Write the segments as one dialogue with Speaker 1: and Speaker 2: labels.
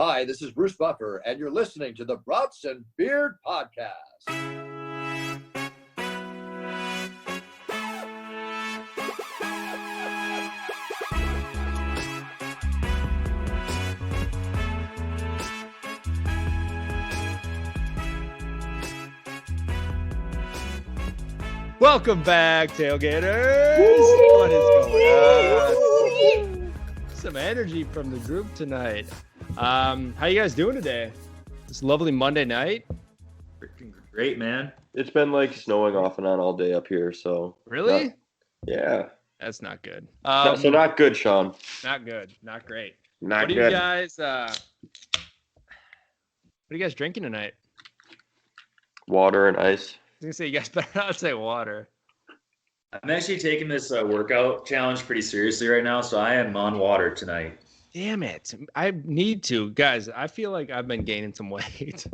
Speaker 1: Hi, this is Bruce Buffer, and you're listening to the Brats and Beard Podcast.
Speaker 2: Welcome back, tailgaters. What is going on? Some energy from the group tonight. How you guys doing today? This lovely Monday night.
Speaker 3: Freaking great, man.
Speaker 4: It's been like snowing off and on all day up here, so.
Speaker 2: Really?
Speaker 4: Yeah.
Speaker 2: That's not good.
Speaker 4: So not good, Sean.
Speaker 2: Not good. Not great.
Speaker 4: Not
Speaker 2: what
Speaker 4: good.
Speaker 2: What are you guys drinking tonight?
Speaker 4: Water and ice.
Speaker 2: I was gonna say you guys better not say water.
Speaker 3: I'm actually taking this workout challenge pretty seriously right now, so I am on water tonight.
Speaker 2: Damn it. I need to. Guys, I feel like I've been gaining some weight.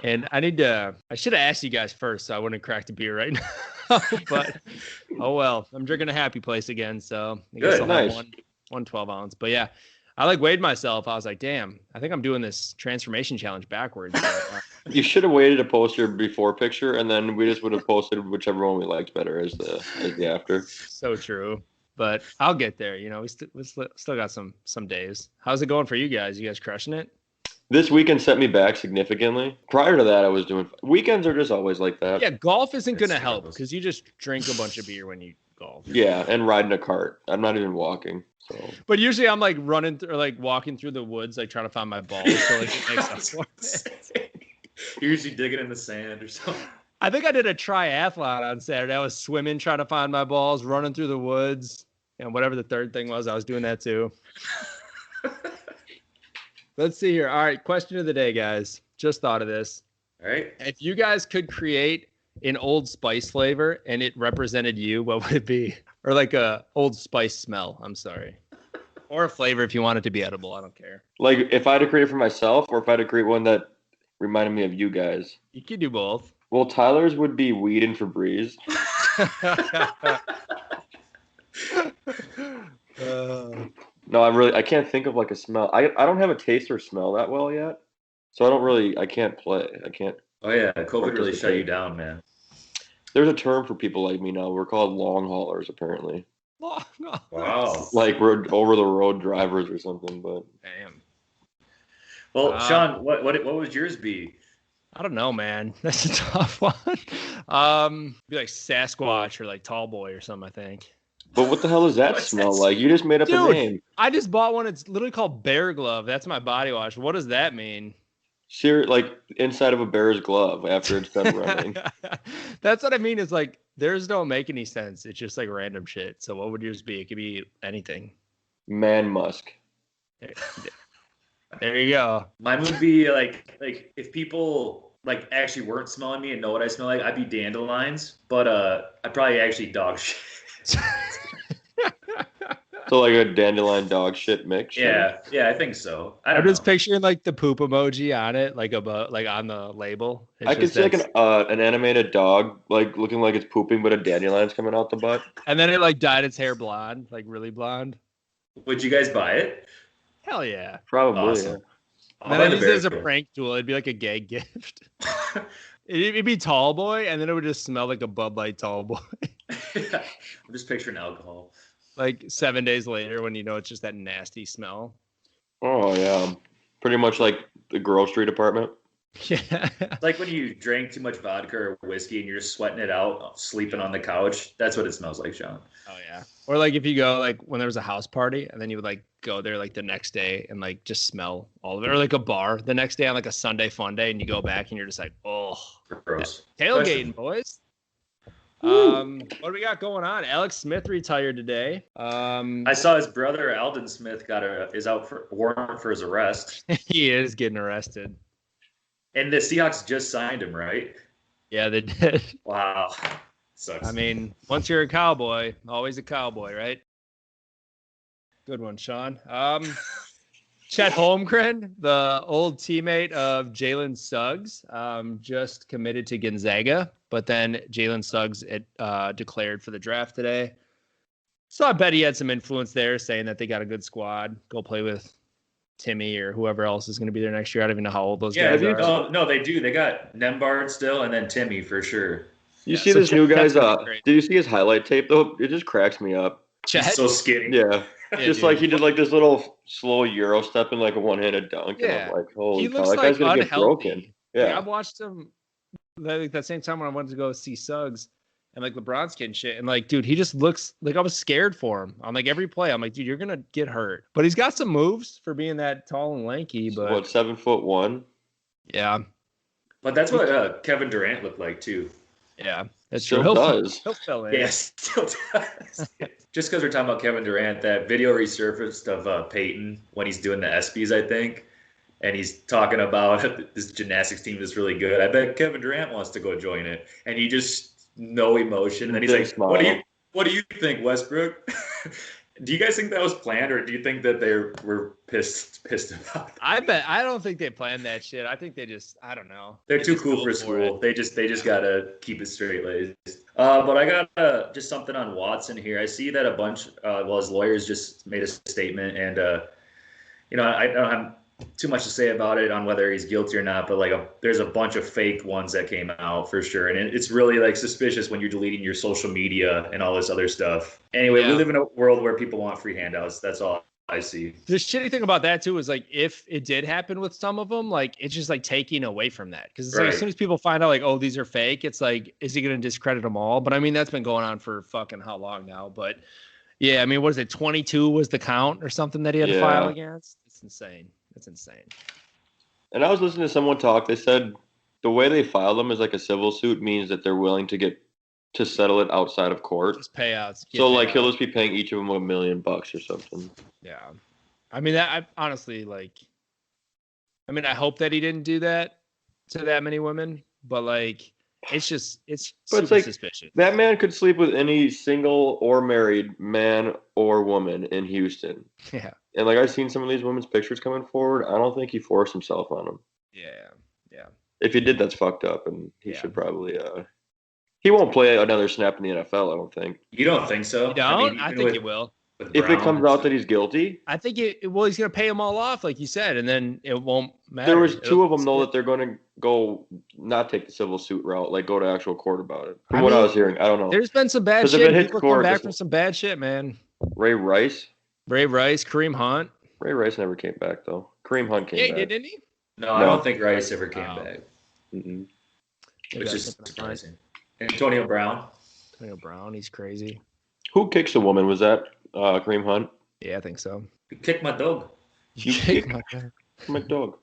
Speaker 2: And I should have asked you guys first so I wouldn't have cracked a beer right now. But, oh well. I'm drinking a Happy Place again, so I guess I'll have one 12-ounce. But yeah, I weighed myself. I was like, damn, I think I'm doing this transformation challenge backwards.
Speaker 4: You should have waited to post your before picture, and then we just would have posted whichever one we liked better as the after.
Speaker 2: So true. But I'll get there. You know, we still got some days. How's it going for you guys? You guys crushing it?
Speaker 4: This weekend set me back significantly. Prior to that, I was doing weekends are just always like that.
Speaker 2: Yeah, golf isn't going to help because you just drink a bunch of beer when you golf.
Speaker 4: Yeah, and riding a cart. I'm not even walking. So.
Speaker 2: But usually I'm like running or like walking through the woods, like trying to find my balls. So like it makes up for it.
Speaker 3: You're usually digging in the sand or something.
Speaker 2: I think I did a triathlon on Saturday. I was swimming, trying to find my balls, running through the woods, and whatever the third thing was, I was doing that too. Let's see here. All right, question of the day, guys. Just thought of this.
Speaker 3: All right.
Speaker 2: If you guys could create an Old Spice flavor and it represented you, what would it be? Or like a Old Spice smell, I'm sorry. Or a flavor if you want it to be edible. I don't care.
Speaker 4: Like if I had to create it for myself or if I had to create one that reminded me of you guys.
Speaker 2: You could do both.
Speaker 4: Well, Tyler's would be weed and Febreze. No, I can't think of like a smell. I don't have a taste or smell that well yet. So I can't play. I can't.
Speaker 3: Oh yeah, COVID really shut you down, man.
Speaker 4: There's a term for people like me now. We're called long haulers, apparently.
Speaker 3: Wow.
Speaker 4: Like we're over the road drivers or something, but.
Speaker 2: Damn.
Speaker 3: Well, Sean, what would yours be?
Speaker 2: I don't know, man. That's a tough one. Be like Sasquatch or like Tall Boy or something, I think.
Speaker 4: But what the hell does that smell like? You just made up a name.
Speaker 2: I just bought one. It's literally called Bear Glove. That's my body wash. What does that mean?
Speaker 4: Like inside of a bear's glove after it's done running.
Speaker 2: That's what I mean. Is like theirs don't make any sense. It's just like random shit. So what would yours be? It could be anything.
Speaker 4: Man musk.
Speaker 2: There you go.
Speaker 3: Mine would be like if people like actually weren't smelling me and know what I smell like, I'd be dandelions. But I'd probably actually dog shit.
Speaker 4: So like a dandelion dog shit mix.
Speaker 3: Yeah, I think so. I'm
Speaker 2: just picturing like the poop emoji on it, like on the label.
Speaker 4: I could see like an animated dog like looking like it's pooping, but a dandelion's coming out the butt.
Speaker 2: And then it like dyed its hair blonde, like really blonde.
Speaker 3: Would you guys buy it?
Speaker 2: Hell yeah.
Speaker 4: Probably.
Speaker 3: Awesome.
Speaker 2: Yeah. And then I use it as a prank tool. It'd be like a gag gift. It'd be Tall Boy, and then it would just smell like a Bud Light Tall Boy.
Speaker 3: I'm just picturing alcohol.
Speaker 2: Like 7 days later when you know it's just that nasty smell.
Speaker 4: Oh, yeah. Pretty much like the grocery department.
Speaker 2: Yeah.
Speaker 3: Like when you drink too much vodka or whiskey and you're just sweating it out, sleeping on the couch. That's what it smells like, Sean.
Speaker 2: Oh, yeah. Or like if you go like when there was a house party and then you would like go there like the next day and like just smell all of it. Or like a bar the next day on like a Sunday fun day and you go back and you're just like, oh.
Speaker 3: Gross.
Speaker 2: Tailgating, boys. What do we got going on? Alex Smith retired today.
Speaker 3: I saw his brother Alden Smith is out for warrant for his arrest.
Speaker 2: He is getting arrested.
Speaker 3: And the Seahawks just signed him, right?
Speaker 2: Yeah, they did.
Speaker 3: Wow. Sucks.
Speaker 2: I mean, once you're a Cowboy, always a Cowboy, right? Good one, Sean. Chet Holmgren, the old teammate of Jalen Suggs, just committed to Gonzaga, but then Jalen Suggs declared for the draft today. So I bet he had some influence there saying that they got a good squad. Go play with Timmy or whoever else is going to be there next year. I don't even know how old those
Speaker 3: Yeah,
Speaker 2: guys are.
Speaker 3: no, they do. They got Nembhard still, and then Timmy for sure.
Speaker 4: You see this new guy's did you see his highlight tape though? It just cracks me up.
Speaker 3: He's so skinny.
Speaker 4: Yeah. Just
Speaker 2: dude.
Speaker 4: like he did like this little slow Euro step in like a one-handed dunk.
Speaker 2: Yeah.
Speaker 4: And I'm like, holy cow,
Speaker 2: looks
Speaker 4: that guy's
Speaker 2: like
Speaker 4: gonna get broken. Yeah.
Speaker 2: Like, I watched him like that same time when I went to go see Suggs and like LeBron's kid and shit. And like, dude, he just looks like I was scared for him on like every play. I'm like, dude, you're gonna get hurt. But he's got some moves for being that tall and lanky. But
Speaker 4: what, 7'1"?
Speaker 2: Yeah.
Speaker 3: But that's what Kevin Durant looked like too.
Speaker 2: Yeah, that's
Speaker 4: still
Speaker 2: true.
Speaker 4: Does.
Speaker 2: He'll fill in.
Speaker 3: Yes, still does. Just because we're talking about Kevin Durant, that video resurfaced of Peyton when he's doing the ESPYs, I think, and he's talking about this gymnastics team is really good. I bet Kevin Durant wants to go join it, and he just no emotion. And then he's like,
Speaker 4: smile.
Speaker 3: What do you think, Westbrook?" Do you guys think that was planned, or do you think that they were pissed about it?
Speaker 2: I don't think they planned that shit. I think they just, I don't know.
Speaker 3: They're too cool for school. They just gotta keep it straight laced. But I got just something on Watson here. I see that a bunch, his lawyers just made a statement, and I don't have too much to say about it on whether he's guilty or not, but like there's a bunch of fake ones that came out for sure, and it's really like suspicious when you're deleting your social media and all this other stuff. Anyway, we live in a world where people want free handouts. That's all I see.
Speaker 2: The shitty thing about that too is like if it did happen with some of them, like it's just like taking away from that, because it's like as soon as people find out like, oh, these are fake, it's like, is he going to discredit them all? But I mean, that's been going on for fucking how long now? But yeah, I mean, what is it? 22 was the count or something that he had to file against. It's insane. It's insane.
Speaker 4: And I was listening to someone talk. They said the way they file them is like a civil suit means that they're willing to settle it outside of court.
Speaker 2: Just payouts.
Speaker 4: So like he'll just be paying each of them $1 million or something.
Speaker 2: Yeah. I mean, I honestly I hope that he didn't do that to that many women, but like it's super suspicious.
Speaker 4: That man could sleep with any single or married man or woman in Houston.
Speaker 2: Yeah.
Speaker 4: And like I've seen some of these women's pictures coming forward. I don't think he forced himself on them.
Speaker 2: Yeah. Yeah.
Speaker 4: If he did, that's fucked up, and he should probably he won't play another snap in the NFL, I don't think.
Speaker 3: You don't think so?
Speaker 2: You don't? I think he will.
Speaker 4: If it comes out that he's guilty?
Speaker 2: I think he's going to pay them all off, like you said, and then it won't matter.
Speaker 4: There was two of them, though, that they're going to go not take the civil suit route, like go to actual court about it. From what I was hearing, I don't know.
Speaker 2: There's been some bad shit. People come back from some bad shit, man.
Speaker 4: Ray Rice,
Speaker 2: Kareem Hunt.
Speaker 4: Ray Rice never came back, though. Kareem Hunt came back.
Speaker 2: Yeah, didn't he?
Speaker 3: No, I don't think Rice ever came back.
Speaker 4: Mm-mm.
Speaker 3: Which is surprising. Antonio Brown,
Speaker 2: he's crazy.
Speaker 4: Who kicks a woman? Was that Kareem Hunt?
Speaker 2: Yeah, I think so.
Speaker 3: You kicked my dog.
Speaker 2: You kicked
Speaker 4: my dog.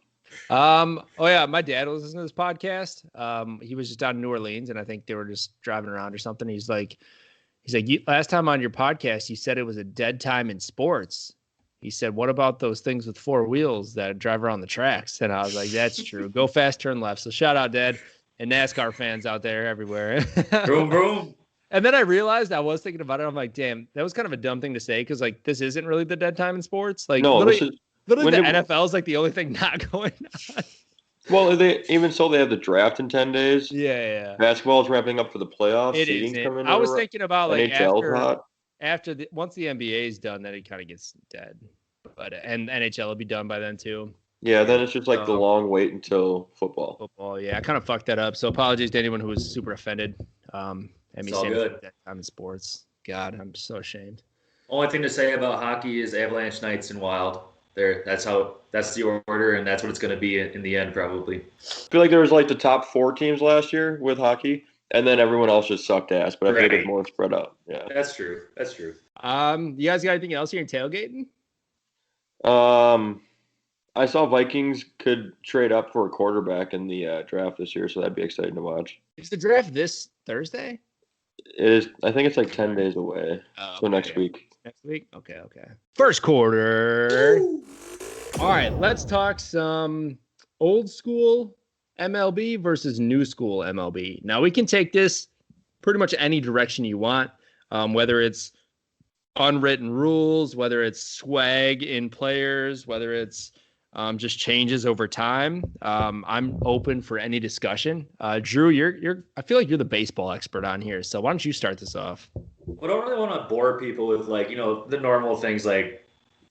Speaker 2: Oh yeah, my dad was listening to this podcast. He was just down in New Orleans, and I think they were just driving around or something. He's like, last time on your podcast, you said it was a dead time in sports. He said, what about those things with four wheels that drive around the tracks? And I was like, that's true. Go fast, turn left. So shout out, Dad, and NASCAR fans out there everywhere.
Speaker 3: Vroom, vroom.
Speaker 2: And then I realized I was thinking about it. I'm like, damn, that was kind of a dumb thing to say, because like this isn't really the dead time in sports. Like, no, literally the NFL is like the only thing not going on.
Speaker 4: Well, they have the draft in 10 days.
Speaker 2: Yeah.
Speaker 4: Basketball is wrapping up for the playoffs.
Speaker 2: I was thinking about like once the NBA is done, then it kind of gets dead. But and NHL will be done by then too.
Speaker 4: Yeah, then it's just like the long wait until football.
Speaker 2: Football, yeah, I kind of fucked that up. So apologies to anyone who was super offended.
Speaker 3: It's all good.
Speaker 2: I'm in sports. God, I'm so ashamed.
Speaker 3: Only thing to say about hockey is Avalanche Knights and Wild. That's the order, and that's what it's going to be in the end, probably. I
Speaker 4: feel like there was like the top 4 teams last year with hockey, and then everyone else just sucked ass. But I think it's more spread out. Yeah,
Speaker 3: that's true.
Speaker 2: You guys got anything else here in tailgating?
Speaker 4: I saw Vikings could trade up for a quarterback in the draft this year, so that'd be exciting to watch.
Speaker 2: Is the draft this Thursday?
Speaker 4: It is. I think it's like 10 days away. So next week.
Speaker 2: Next week? Okay. First quarter. Ooh. All right, let's talk some old school MLB versus new school MLB. Now, we can take this pretty much any direction you want, whether it's unwritten rules, whether it's swag in players, whether it's just changes over time. I'm open for any discussion. Drew, I feel like you're the baseball expert on here, so why don't you start this off?
Speaker 3: Well, I don't really want to bore people with the normal things like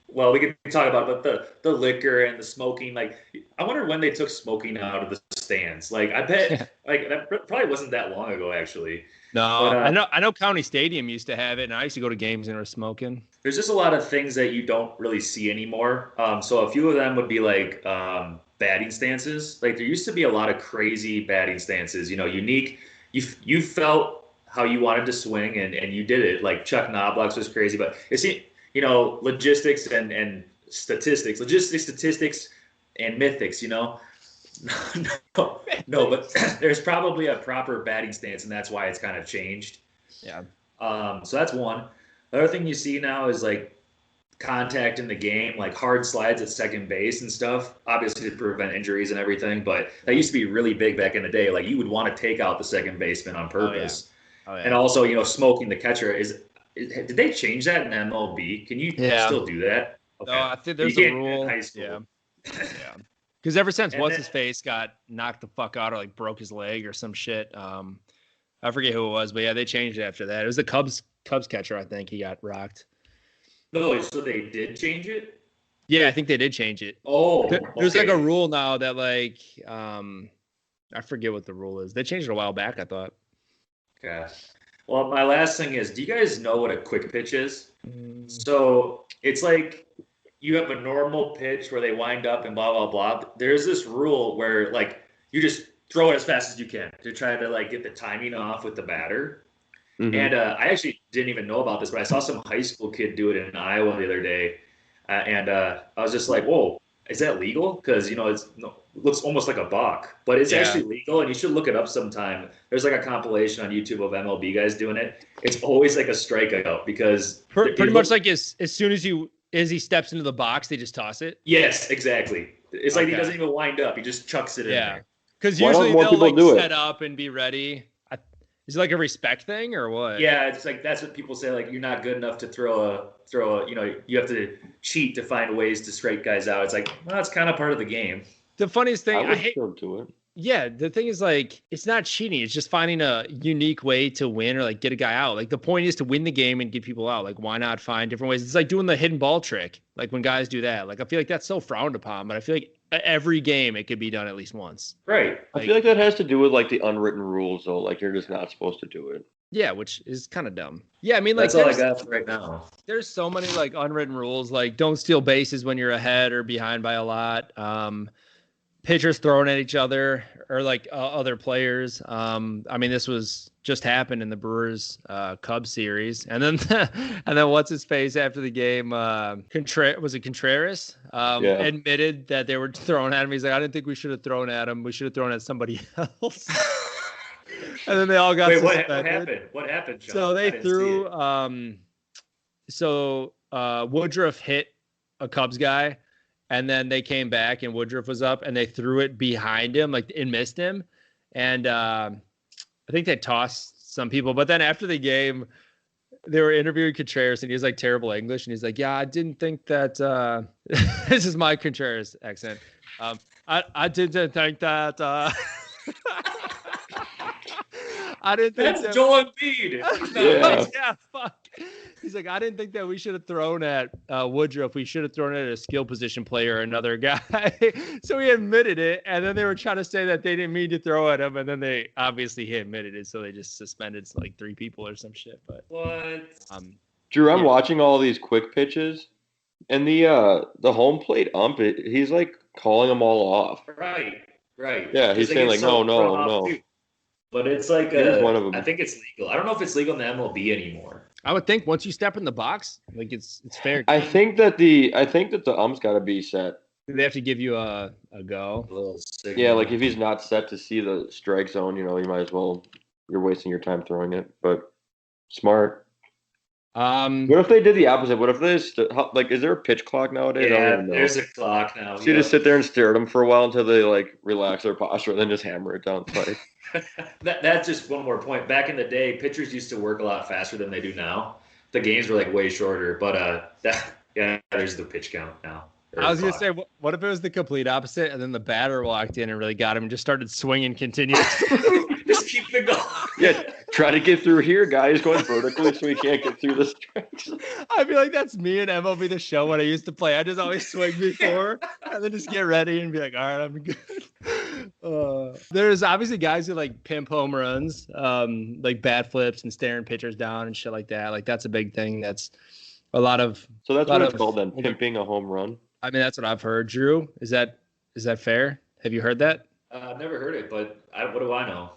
Speaker 3: well, we can talk about the liquor and the smoking. Like, I wonder when they took smoking out of the stands. Like, I bet like that probably wasn't that long ago, actually.
Speaker 2: No,
Speaker 3: But
Speaker 2: I know County Stadium used to have it, and I used to go to games and they were smoking.
Speaker 3: there's just a lot of things that you don't really see anymore. So a few of them would be like batting stances. Like there used to be a lot of crazy batting stances. Unique. You felt how you wanted to swing, and you did it. Like Chuck Knobloch's was crazy, but it's logistics and statistics, and mythics. No, but there's probably a proper batting stance, and that's why it's kind of changed.
Speaker 2: Yeah.
Speaker 3: So that's one. The other thing you see now is like contact in the game, like hard slides at second base and stuff, obviously to prevent injuries and everything. But that used to be really big back in the day. Like you would want to take out the second baseman on purpose.
Speaker 2: Oh, yeah.
Speaker 3: And also, smoking the catcher did they change that in MLB? Can you still do that? Okay.
Speaker 2: No, I think there's a rule.
Speaker 3: In high school.
Speaker 2: Yeah. Because ever since what's-his-face got knocked the fuck out or like broke his leg or some shit, I forget who it was, but yeah, they changed it after that. It was the Cubs catcher, I think. He got rocked.
Speaker 3: No, so they did change it?
Speaker 2: Yeah, I think they did change it.
Speaker 3: Oh,
Speaker 2: there's like a rule now that like I forget what the rule is. They changed it a while back, I thought.
Speaker 3: Okay. Well, my last thing is, do you guys know what a quick pitch is? So it's like you have a normal pitch where they wind up and blah, blah, blah. There's this rule where like you just throw it as fast as you can to try to like get the timing off with the batter. Mm-hmm. And I actually didn't even know about this, but I saw some high school kid do it in Iowa the other day. And I was just like, whoa, is that legal? Because, it looks almost like a balk, but it's actually legal, and you should look it up sometime. There's like a compilation on YouTube of MLB guys doing it. It's always like a strikeout because
Speaker 2: pretty much like as soon as he steps into the box, they just toss it.
Speaker 3: Yes, exactly. It's like he doesn't even wind up; he just chucks it in there.
Speaker 2: Because usually they'll like set up and be ready. Is it like a respect thing or what?
Speaker 3: Yeah, it's like that's what people say. Like you're not good enough to throw a. You have to cheat to find ways to strike guys out. It's like, well, it's kind of part of the game.
Speaker 2: The funniest thing,
Speaker 4: I hate to it.
Speaker 2: Yeah, the thing is like it's not cheating. It's just finding a unique way to win or like get a guy out. Like the point is to win the game and get people out. Like why not find different ways? It's like doing the hidden ball trick. Like when guys do that. Like I feel like that's so frowned upon, but I feel like every game it could be done at least once.
Speaker 3: Right.
Speaker 4: I feel like that has to do with like the unwritten rules though. Like you're just not supposed to do it.
Speaker 2: Yeah, which is kind of dumb. Yeah, I mean like
Speaker 3: that's all I got for right now.
Speaker 2: There's so many like unwritten rules, like don't steal bases when you're ahead or behind by a lot. Pitchers throwing at each other or like other players. I mean, this was just happened in the Brewers Cubs series, and then what's his face after the game? Was it Contreras? Admitted that they were throwing at him. He's like, I didn't think we should have thrown at him. We should have thrown at somebody else. And then they all got suspended.
Speaker 3: What happened, Sean?
Speaker 2: So they threw. Woodruff hit a Cubs guy. And then they came back and Woodruff was up and they threw it behind him, like and missed him. And I think they tossed some people. But then after the game, they were interviewing Contreras and he was like terrible English. And he's like, yeah, I didn't think that this is my Contreras accent. I didn't think that I didn't think
Speaker 3: that's Joel Embiid.
Speaker 2: Yeah, fuck. He's like, I didn't think that we should have thrown at Woodruff. We should have thrown it at a skill position player or another guy. So he admitted it, and then they were trying to say that they didn't mean to throw at him, and then he admitted it, so they just suspended like 3 people or some shit. But
Speaker 3: what?
Speaker 4: Drew, I'm watching all these quick pitches, and the home plate ump, he's like calling them all off.
Speaker 3: Right.
Speaker 4: Yeah, he's saying like, no.
Speaker 3: But it's like
Speaker 4: one of them.
Speaker 3: I think it's legal. I don't know if it's legal in the MLB anymore.
Speaker 2: I would think once you step in the box, like it's fair.
Speaker 4: I think that the ump's got to be set.
Speaker 2: They have to give you a go.
Speaker 3: A little signal.
Speaker 4: Yeah, like if he's not set to see the strike zone, you might as well. You're wasting your time throwing it. But smart. What if they did the opposite? What if they is there a pitch clock nowadays?
Speaker 3: Yeah, there's a clock now.
Speaker 4: So you just sit there and stare at them for a while until they like relax their posture, and then just hammer it down the pipe.
Speaker 3: That's just one more point. Back in the day, pitchers used to work a lot faster than they do now. The games were like way shorter, but there's the pitch count now.
Speaker 2: I was gonna say, what if it was the complete opposite, and then the batter walked in and really got him and just started swinging continuously?
Speaker 3: Just keep it going.
Speaker 4: Yeah, Try to get through here, guy. He's going vertically, so he can't get through the strikes.
Speaker 2: I feel like that's me and MLB The Show when I used to play. I just always swing before and then just get ready and be like, all right, I'm good. There's obviously guys who like pimp home runs, like bat flips and staring pitchers down and shit like that. Like that's a big thing. That's a lot of.
Speaker 4: So that's what it's called then, pimping a home run.
Speaker 2: I mean, that's what I've heard. Drew, is that fair? Have you heard that?
Speaker 3: I've never heard it, but what do I know?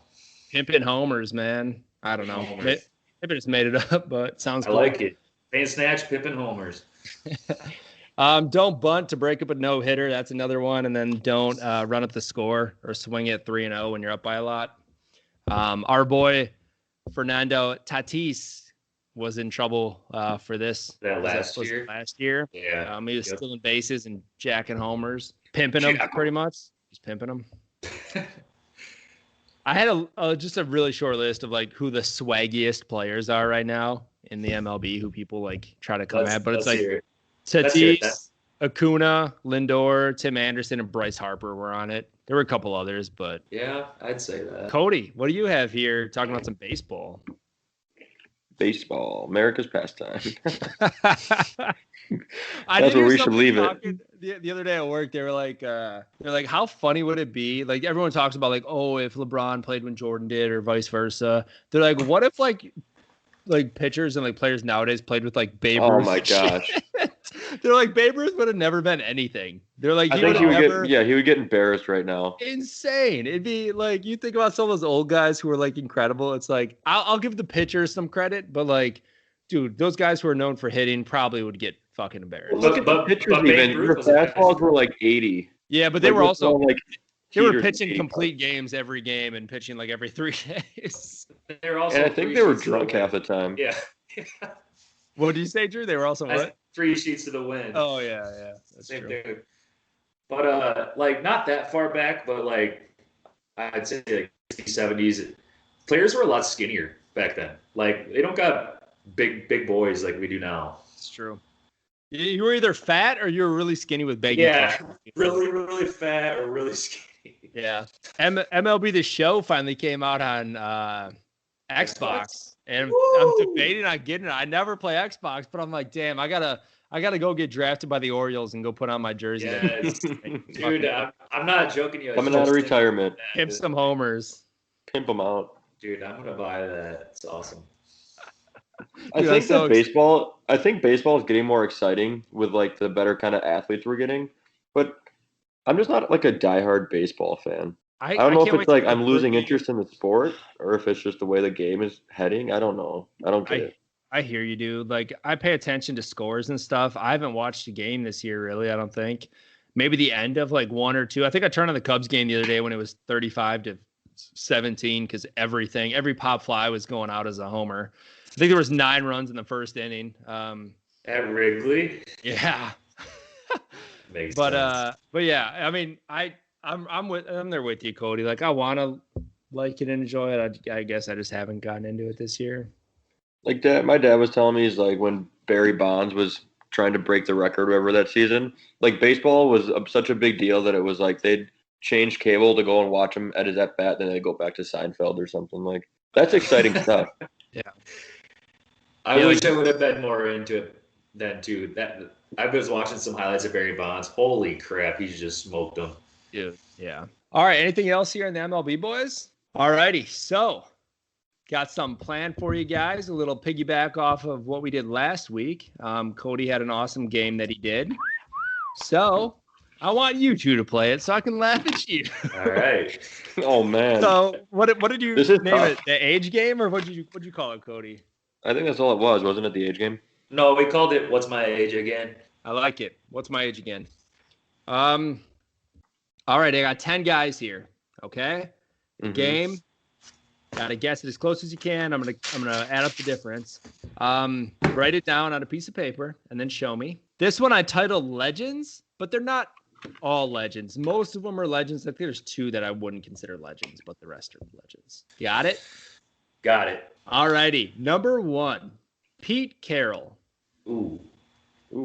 Speaker 2: Pimping homers, man. I don't know. Maybe I just made it up, but it sounds cool.
Speaker 3: I like it. Fan snatch, pimping homers.
Speaker 2: Don't bunt to break up a no-hitter. That's another one. And then don't run up the score or swing it 3-0 when you're up by a lot. Our boy Fernando Tatis was in trouble for this.
Speaker 3: Last
Speaker 2: year.
Speaker 3: Yeah.
Speaker 2: He was stealing bases and jacking homers. Pimping them, pretty much. Just pimping them. I had just a really short list of like who the swaggiest players are right now in the MLB, who people like try to come at, but it's like Tatis, Acuna, Lindor, Tim Anderson, and Bryce Harper were on it. There were a couple others, but
Speaker 3: yeah, I'd say that.
Speaker 2: Cody, what do you have here talking about some baseball?
Speaker 4: Baseball, America's pastime.
Speaker 2: That's
Speaker 4: where we should leave it.
Speaker 2: The other day at work, they're like, how funny would it be? Like everyone talks about like, oh, if LeBron played when Jordan did, or vice versa. They're like, what if like pitchers and like players nowadays played with like Babe Ruth?
Speaker 4: Oh my gosh.
Speaker 2: They're like, Babe Ruth would have never been anything. They're like,
Speaker 4: he would get embarrassed right now.
Speaker 2: Insane. It'd be like, you think about some of those old guys who are like incredible. It's like, I'll give the pitchers some credit, but like, dude, those guys who are known for hitting probably would get fucking embarrassed.
Speaker 4: Look at the pitchers even. Their fastballs were like 80.
Speaker 2: Yeah, but they were also
Speaker 4: like
Speaker 2: they were pitching complete games every game and pitching like every 3 days.
Speaker 3: They're also
Speaker 4: and I think they were drunk half the time.
Speaker 3: Yeah.
Speaker 2: What did you say, Drew? They were also what?
Speaker 3: 3 sheets to the wind.
Speaker 2: Oh yeah. That's
Speaker 3: same
Speaker 2: true.
Speaker 3: thing. But like not that far back, but like I'd say like 60s, 70s, players were a lot skinnier back then. Like they don't got big boys like we do now.
Speaker 2: It's true. You were either fat or you were really skinny with baggy.
Speaker 3: Yeah, really fat or really skinny.
Speaker 2: Yeah. MLB The Show finally came out on Xbox, and I'm debating on getting it. I never play Xbox, but I'm like, damn, I gotta go get drafted by the Orioles and go put on my jersey.
Speaker 3: Yes. Dude, I'm not joking you.
Speaker 4: Coming out of retirement.
Speaker 2: Pimp some homers.
Speaker 4: Pimp them out.
Speaker 3: Dude, I'm gonna buy that. It's awesome.
Speaker 4: I think baseball is getting more exciting with like the better kind of athletes we're getting, but I'm just not like a diehard baseball fan. I don't know if it's like I'm losing interest in the sport or if it's just the way the game is heading. I don't know. I don't get it.
Speaker 2: I hear you, dude. Like I pay attention to scores and stuff. I haven't watched a game this year, really. I don't think. Maybe the end of like 1 or 2. I think I turned on the Cubs game the other day when it was 35-17 because every pop fly was going out as a homer. I think there was 9 runs in the first inning.
Speaker 3: At Wrigley.
Speaker 2: Yeah.
Speaker 3: Makes sense.
Speaker 2: But yeah, I mean, I'm there with you, Cody. Like I want to like it and enjoy it. I guess I just haven't gotten into it this year.
Speaker 4: Like my dad was telling me, he's like when Barry Bonds was trying to break the record or whatever that season, like baseball was such a big deal that it was like they'd change cable to go and watch him at his at bat, then they'd go back to Seinfeld or something. Like that's exciting stuff.
Speaker 2: Yeah.
Speaker 3: I wish I would have been more into it then too. That I was watching some highlights of Barry Bonds. Holy crap, he's just smoked them.
Speaker 2: Dude, yeah. All right, anything else here in the MLB, boys? All righty, so got some planned for you guys. A little piggyback off of what we did last week. Cody had an awesome game that he did. So I want you two to play it so I can laugh at you.
Speaker 3: All right.
Speaker 4: Oh man.
Speaker 2: So what did you name
Speaker 4: tough.
Speaker 2: it? The age game, or what'd you call it, Cody?
Speaker 4: I think that's all it was, wasn't it? The age game.
Speaker 3: No, we called it "What's My Age Again."
Speaker 2: I like it. What's my age again? All right, I got 10 guys here. Okay, game. Gotta guess it as close as you can. I'm gonna add up the difference. Write it down on a piece of paper and then show me. This one I titled Legends, but they're not all legends. Most of them are legends. I think there's 2 that I wouldn't consider legends, but the rest are legends. Got it?
Speaker 3: Got it.
Speaker 2: All righty. Number 1, Pete Carroll.
Speaker 3: Ooh,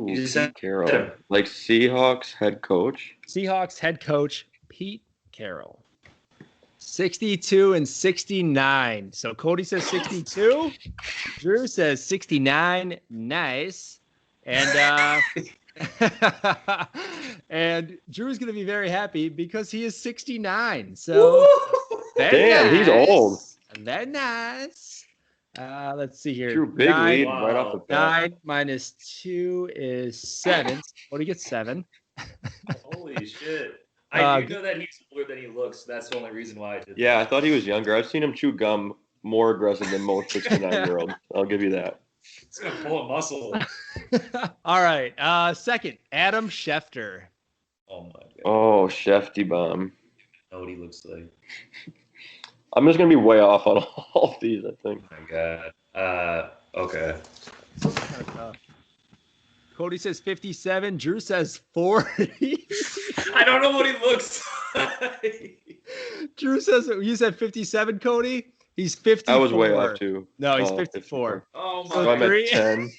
Speaker 4: Pete Carroll. Like Seahawks head coach?
Speaker 2: Seahawks head coach, Pete Carroll. 62 and 69. So Cody says 62. Drew says 69. Nice. And and Drew's going to be very happy because he is 69. So
Speaker 4: damn,
Speaker 2: nice.
Speaker 4: He's old.
Speaker 2: Very nice. Let's see here.
Speaker 4: Drew, big lead right off the bat.
Speaker 2: 9 minus 2 is 7. Cody gets 7.
Speaker 3: Holy shit. I do know that he's older than he looks. That's the only reason why I did
Speaker 4: Yeah, I thought he was younger. I've seen him chew gum more aggressive than most 69-year-olds. I'll give you that.
Speaker 3: It's going to pull a muscle.
Speaker 2: All right. Second, Adam Schefter.
Speaker 3: Oh, my God.
Speaker 4: Oh, Shefty Bomb.
Speaker 3: I know what he looks like.
Speaker 4: I'm just going to be way off on all of these, I think.
Speaker 3: Oh, my God. Okay.
Speaker 2: Cody says 57. Drew says 40.
Speaker 3: I don't know what he looks like.
Speaker 2: Drew says, you said 57, Cody? He's 54.
Speaker 4: I was way off, too.
Speaker 2: No, he's 54.
Speaker 3: Oh, my
Speaker 4: So I'm
Speaker 3: God.
Speaker 4: at 10.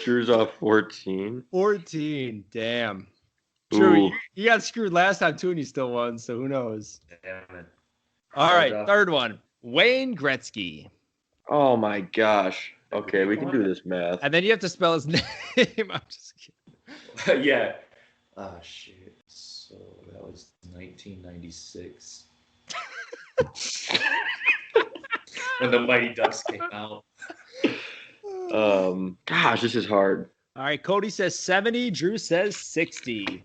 Speaker 4: Drew's off 14.
Speaker 2: 14. Damn. Drew,
Speaker 4: Ooh.
Speaker 2: you got screwed last time, too, and you still won, so who knows?
Speaker 3: Damn it.
Speaker 2: All right, third one. Wayne Gretzky.
Speaker 4: Oh, my gosh. Okay, we can do this math.
Speaker 2: And then you have to spell his name. I'm just kidding.
Speaker 3: Yeah. Oh, shit. So that was 1996. When the Mighty Ducks came out.
Speaker 4: Gosh, this is hard.
Speaker 2: All right, Cody says 70. Drew says 60.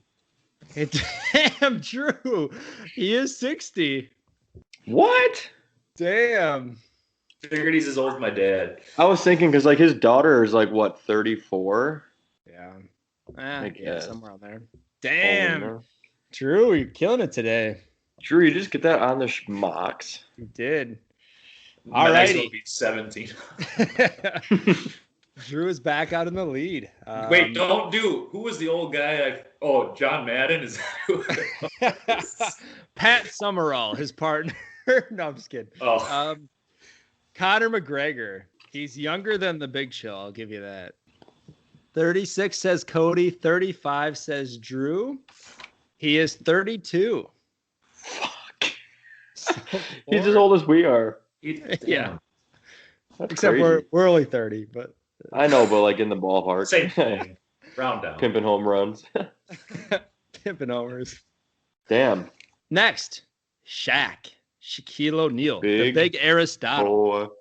Speaker 2: And damn, Drew. He is 60.
Speaker 4: What?
Speaker 2: Damn.
Speaker 3: Figured he's as old as my dad.
Speaker 4: I was thinking because, like, his daughter is, like, what, 34?
Speaker 2: Yeah.
Speaker 4: I
Speaker 2: Yeah,
Speaker 4: guess.
Speaker 2: somewhere on there. Damn. Drew, you're killing it today.
Speaker 4: Drew, you just get that on the schmucks.
Speaker 2: You did.
Speaker 3: All
Speaker 2: right.
Speaker 3: Will be 17.
Speaker 2: Drew is back out in the lead.
Speaker 3: Wait, don't do. Who was the old guy? John Madden? Is that who it was?
Speaker 2: Pat Summerall, his partner. No, I'm just kidding.
Speaker 3: Oh.
Speaker 2: Conor McGregor. He's younger than the Big Show. I'll give you that. 36 says Cody. 35 says Drew. He is 32.
Speaker 4: Fuck. He's as old as we are.
Speaker 2: Yeah.
Speaker 4: That's
Speaker 2: Except
Speaker 4: crazy.
Speaker 2: we're only 30, but
Speaker 4: I know, but like in the ballpark.
Speaker 3: Same thing. Round down.
Speaker 4: Pimping home runs.
Speaker 2: Pimping Homers.
Speaker 4: Damn.
Speaker 2: Next, Shaquille O'Neal, the
Speaker 4: Big
Speaker 2: big Aristotle.
Speaker 4: Oh,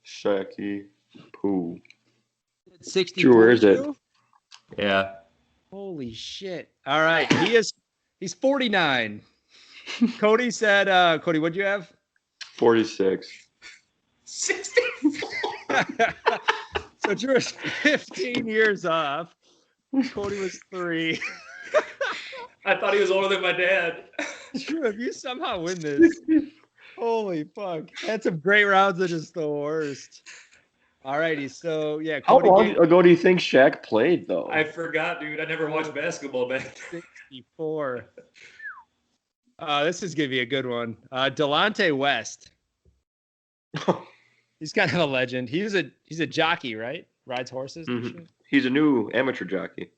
Speaker 4: Shacky Poo.
Speaker 2: 64.
Speaker 4: Drew, where is it?
Speaker 3: Yeah.
Speaker 2: Holy shit. All right. He's 49. Cody said, Cody, what'd you have?
Speaker 4: 46.
Speaker 3: 64.
Speaker 2: So Drew is 15 years off. Cody was 3.
Speaker 3: I thought he was older than my dad.
Speaker 2: Drew, if you somehow win this, holy fuck. Had some great rounds of just the worst. All righty. So, yeah.
Speaker 4: How
Speaker 2: Cody
Speaker 4: long ago do you think Shaq played, though?
Speaker 3: I forgot, dude. I never watched basketball back then.
Speaker 2: 64. This is going to be a good one. Delonte West. He's kind of a legend. He's a jockey, right? Rides horses and shit.
Speaker 4: He's a new amateur jockey.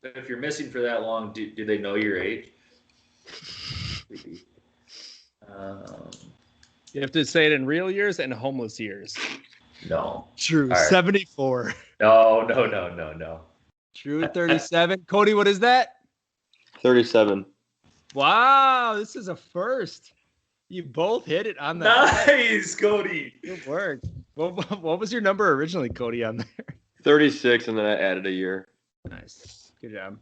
Speaker 3: If you're missing for that long, do they know your age?
Speaker 2: You have to say it in real years and homeless years.
Speaker 3: No.
Speaker 2: True.
Speaker 3: Right.
Speaker 2: 74.
Speaker 3: No.
Speaker 2: True. 37. Cody, what is that?
Speaker 4: 37.
Speaker 2: Wow, this is a first. You both hit it on the
Speaker 3: Nice, Cody.
Speaker 2: Good work. What was your number originally, Cody, on there?
Speaker 4: 36, and then I added a year.
Speaker 2: Nice. Good job.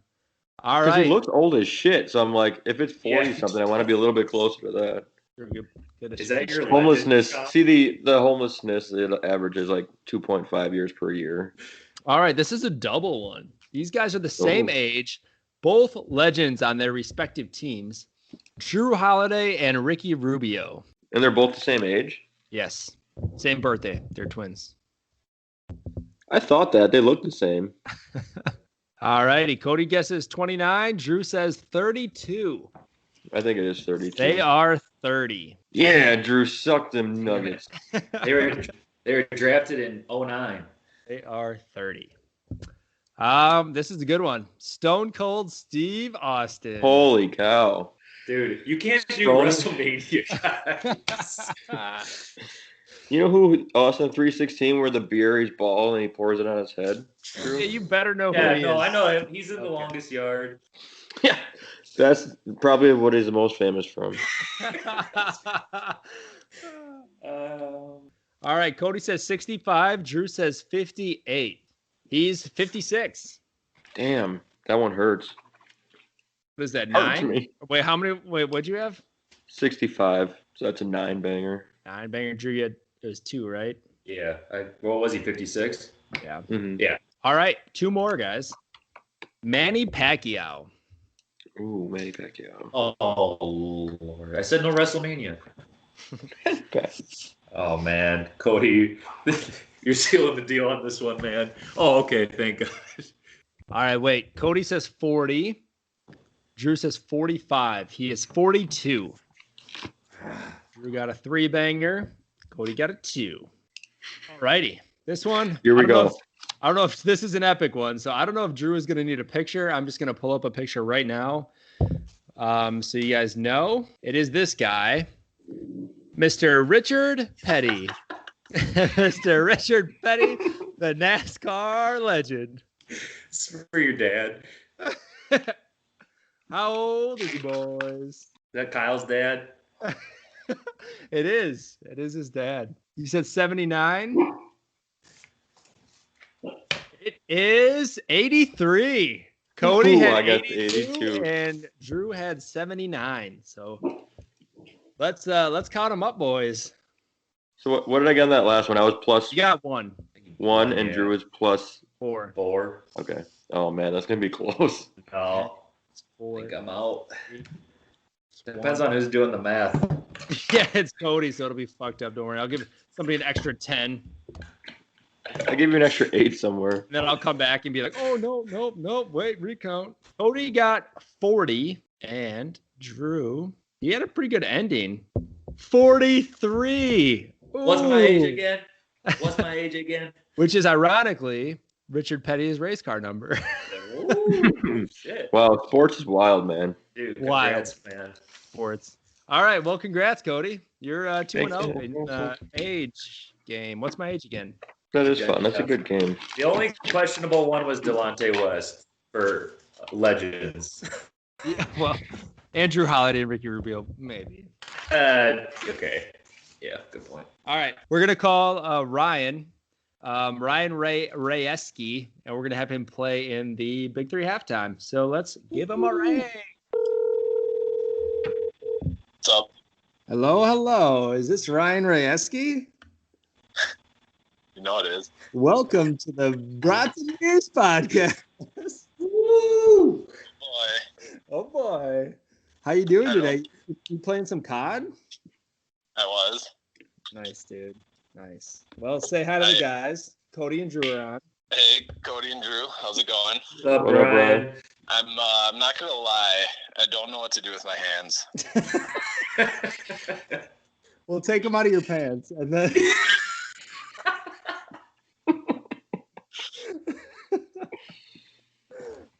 Speaker 2: All
Speaker 4: Because
Speaker 2: right.
Speaker 4: he looks old as shit, so I'm like, if it's 40 something, I want to be a little bit closer to that.
Speaker 2: Good.
Speaker 3: Is that your
Speaker 4: Homelessness.
Speaker 3: legend,
Speaker 4: See, the homelessness, it averages like 2.5 years per year.
Speaker 2: All right, this is a double one. These guys are the same age, both legends on their respective teams. Drew Holiday and Ricky Rubio.
Speaker 4: And they're both the same age?
Speaker 2: Yes. Same birthday. They're twins.
Speaker 4: I thought that. They look the same.
Speaker 2: All righty. Cody guesses 29. Drew says 32.
Speaker 4: I think it is 32.
Speaker 2: They are 30.
Speaker 4: Yeah, Drew sucked them nuggets.
Speaker 3: They were drafted in 2009.
Speaker 2: They are 30. This is a good one. Stone Cold Steve Austin.
Speaker 4: Holy cow.
Speaker 3: Dude, you can't do
Speaker 4: Strong.
Speaker 3: WrestleMania, guys.
Speaker 4: You know who Austin 316 where the beer he's ball and he pours it on his head?
Speaker 2: Yeah, you better know who
Speaker 3: Yeah,
Speaker 2: he
Speaker 3: no,
Speaker 2: is.
Speaker 3: I know him. He's in the longest yard.
Speaker 4: Yeah. That's probably what he's the most famous from.
Speaker 2: All right, Cody says 65. Drew says 58. He's 56.
Speaker 4: Damn, that one hurts.
Speaker 2: What is that,
Speaker 4: Hurts
Speaker 2: 9?
Speaker 4: me.
Speaker 2: Wait, how many? Wait, what'd you have?
Speaker 4: 65. So that's a 9-banger.
Speaker 2: 9-banger. Drew, you had, it was 2, right?
Speaker 3: Yeah. What was he, 56?
Speaker 2: Yeah.
Speaker 4: Mm-hmm.
Speaker 3: Yeah.
Speaker 2: All right, 2 more, guys. Manny Pacquiao.
Speaker 4: Ooh, Manny Pacquiao.
Speaker 3: Oh, Lord. I said no WrestleMania. Oh, man. Cody, you're sealing the deal on this one, man. Oh, okay. Thank God.
Speaker 2: All right, wait. Cody says 40. Drew says 45. He is 42. Drew got a 3-banger. Cody got a 2. All righty. This one.
Speaker 4: Here we go.
Speaker 2: I don't know if this is an epic one, so I don't know if Drew is going to need a picture. I'm just going to pull up a picture right now. So you guys know. It is this guy, Mr. Richard Petty. Mr. Richard Petty, the NASCAR legend.
Speaker 3: It's for your dad.
Speaker 2: How old is he, boys?
Speaker 3: Is that Kyle's dad?
Speaker 2: It is. It is his dad. You said 79? It is 83. Cody had
Speaker 4: I got
Speaker 2: 82 and Drew had 79. So let's count them up, boys.
Speaker 4: So what did I get on that last one? I was plus
Speaker 2: You got 1.
Speaker 4: 1 and Drew was plus
Speaker 2: 4.
Speaker 3: 4.
Speaker 4: Okay. Oh man, that's gonna be close.
Speaker 3: No.
Speaker 2: It's
Speaker 3: I
Speaker 2: 4.
Speaker 3: think I'm out.
Speaker 2: 3,
Speaker 3: Depends on who's doing the math.
Speaker 2: Yeah, it's Cody, so it'll be fucked up. Don't worry. I'll give somebody an extra 10.
Speaker 4: I gave you an extra 8 somewhere.
Speaker 2: And then I'll come back and be like, oh, no, wait, recount. Cody got 40, and Drew, he had a pretty good ending. 43.
Speaker 3: What's my age
Speaker 2: Ooh.
Speaker 3: again? What's my age again?
Speaker 2: Which is ironically Richard Petty's race car number.
Speaker 3: Ooh, shit.
Speaker 4: Wow, sports is wild, man.
Speaker 3: Dude, congrats, man.
Speaker 2: Sports. All right, well, congrats, Cody. You're 2-0
Speaker 4: Thanks.
Speaker 2: in age game. What's my age again?
Speaker 4: That is fun. That's a good game.
Speaker 3: The only questionable one was Delonte West for Legends.
Speaker 2: Yeah, well, Andrew Holiday and Ricky Rubio, maybe.
Speaker 3: Okay. Yeah, good point.
Speaker 2: All right, we're gonna call Ryan Rayeski, and we're gonna have him play in the Big 3 halftime. So let's give him a ring.
Speaker 5: What's up?
Speaker 2: Hello. Is this Ryan Rayeski?
Speaker 5: You know it is.
Speaker 2: Welcome to the Brats and Beers podcast.
Speaker 3: Woo!
Speaker 5: Boy,
Speaker 2: Oh boy, how you doing today? You playing some COD?
Speaker 5: I was.
Speaker 2: Nice, dude. Nice. Well, say hi to the guys. Cody and Drew are on.
Speaker 5: Hey, Cody and Drew. How's it going?
Speaker 3: What's up,
Speaker 4: What up,
Speaker 3: Brian?
Speaker 5: I'm not gonna lie. I don't know what to do with my hands.
Speaker 2: Well, take them out of your pants, and then.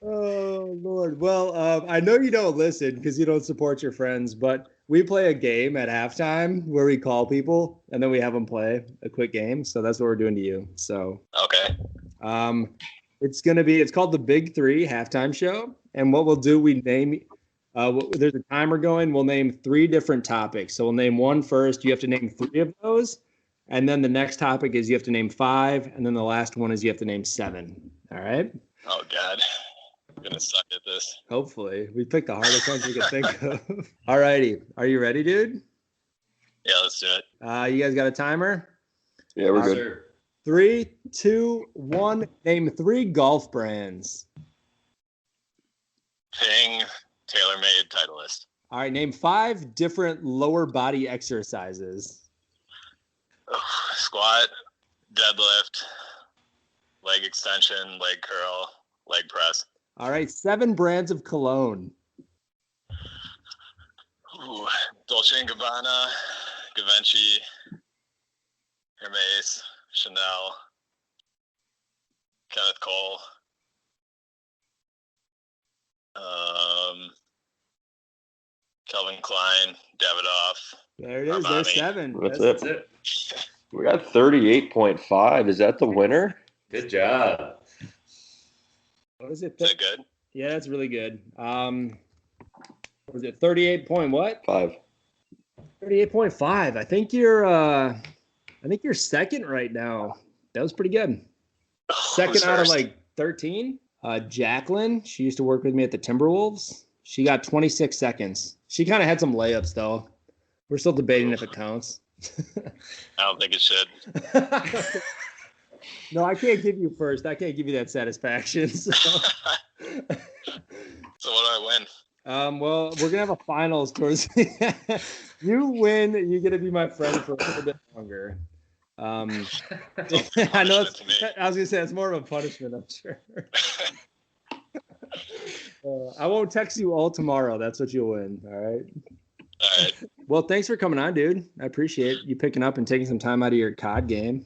Speaker 2: Oh Lord. Well, I know you don't listen because you don't support your friends, but we play a game at halftime where we call people and then we have them play a quick game. So that's what we're doing to you. So
Speaker 5: Okay.
Speaker 2: it's called the Big 3 halftime show. And what we'll do, we name there's a timer going. We'll name 3 different topics. So we'll name one first. You have to name 3 of those. And then the next topic is you have to name 5. And then the last one is you have to name 7. All right.
Speaker 5: Oh God. I'm gonna suck at this.
Speaker 2: Hopefully. We picked the hardest ones we could think of. All righty. Are you ready, dude?
Speaker 5: Yeah, let's do it.
Speaker 2: You guys got a timer?
Speaker 4: Yeah, we're good.
Speaker 3: Sir.
Speaker 2: 3, 2, 1. Name 3 golf brands.
Speaker 5: Ping, TaylorMade, Titleist.
Speaker 2: All right. Name 5 different lower body exercises.
Speaker 5: Squat, deadlift, leg extension, leg curl, leg press.
Speaker 2: All right. 7 brands of cologne.
Speaker 5: Ooh, Dolce & Gabbana, Givenchy, Hermes, Chanel, Kenneth Cole, Kelvin Klein, Davidoff.
Speaker 2: There it is. There's 7.
Speaker 4: That's it. We got 38.5. Is that the winner?
Speaker 3: Good job.
Speaker 2: What is it?
Speaker 5: Is that good?
Speaker 2: Yeah, that's really good. Was it 38 point what?
Speaker 4: 5.
Speaker 2: 38.5. I think you're second right now. That was pretty good. Second out of like 13. Jacqueline, she used to work with me at the Timberwolves. She got 26 seconds. She kind of had some layups though. We're still debating if it counts.
Speaker 5: I don't think it should.
Speaker 2: No, I can't give you first. I can't give you that satisfaction. So,
Speaker 5: So what do I win?
Speaker 2: Well, we're gonna have a finals towards. You win. You get to be my friend for a little bit longer. I know. I was gonna say it's more of a punishment. I'm sure. I won't text you all tomorrow. That's what you'll win. All right.
Speaker 5: All right.
Speaker 2: Well, thanks for coming on, dude. I appreciate you picking up and taking some time out of your COD game.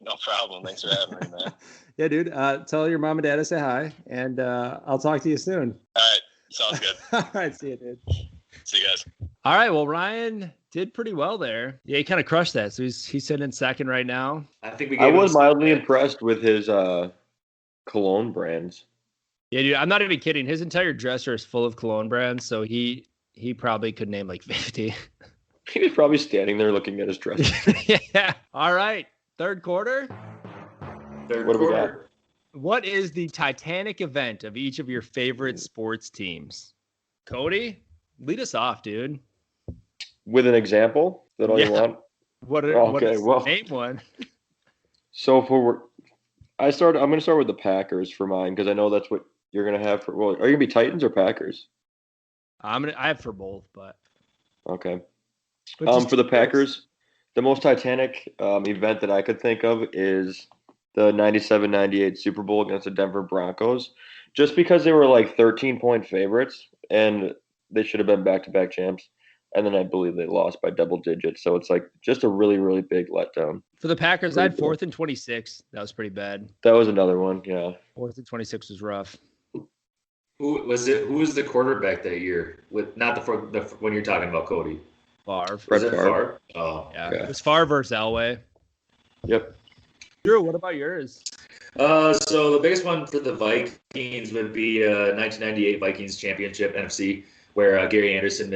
Speaker 5: No problem. Thanks for having me, man.
Speaker 2: Yeah, dude. Tell your mom and dad to say hi, and I'll talk to you soon.
Speaker 5: All right. Sounds good.
Speaker 2: All right. See you, dude.
Speaker 5: See you guys.
Speaker 2: All right. Well, Ryan did pretty well there. Yeah, he kind of crushed that. So he's sitting in second right now.
Speaker 4: I was mildly impressed with his cologne brands.
Speaker 2: Yeah, dude. I'm not even kidding. His entire dresser is full of cologne brands. So he probably could name like 50.
Speaker 4: He was probably standing there looking at his dresser.
Speaker 2: Yeah. All right. Third quarter.
Speaker 4: What do we got?
Speaker 2: What is the Titanic event of each of your favorite sports teams? Cody, lead us off, dude.
Speaker 4: With an example? Is that all you want?
Speaker 2: Name one.
Speaker 4: So I'm going to start with the Packers for mine because I know that's what you're going to have for. Well, are you going to be Titans or Packers?
Speaker 2: I have for both, but
Speaker 4: okay. For the Packers, the most Titanic event that I could think of is the 97-98 Super Bowl against the Denver Broncos, just because they were like 13-point favorites and they should have been back-to-back champs. And then I believe they lost by double digits. So it's like just a really, really big letdown.
Speaker 2: For the Packers, I had 4th and 26. That was pretty bad.
Speaker 4: That was another one, yeah.
Speaker 2: 4th and 26 was rough.
Speaker 3: Who was the quarterback that year? With not the when you're talking about Cody.
Speaker 2: Favre.
Speaker 3: Was it Favre? Oh,
Speaker 2: yeah. It was Favre versus Elway.
Speaker 4: Yep.
Speaker 2: Drew, what about yours?
Speaker 3: So the biggest one for the Vikings would be 1998 Vikings championship NFC, where Gary Anderson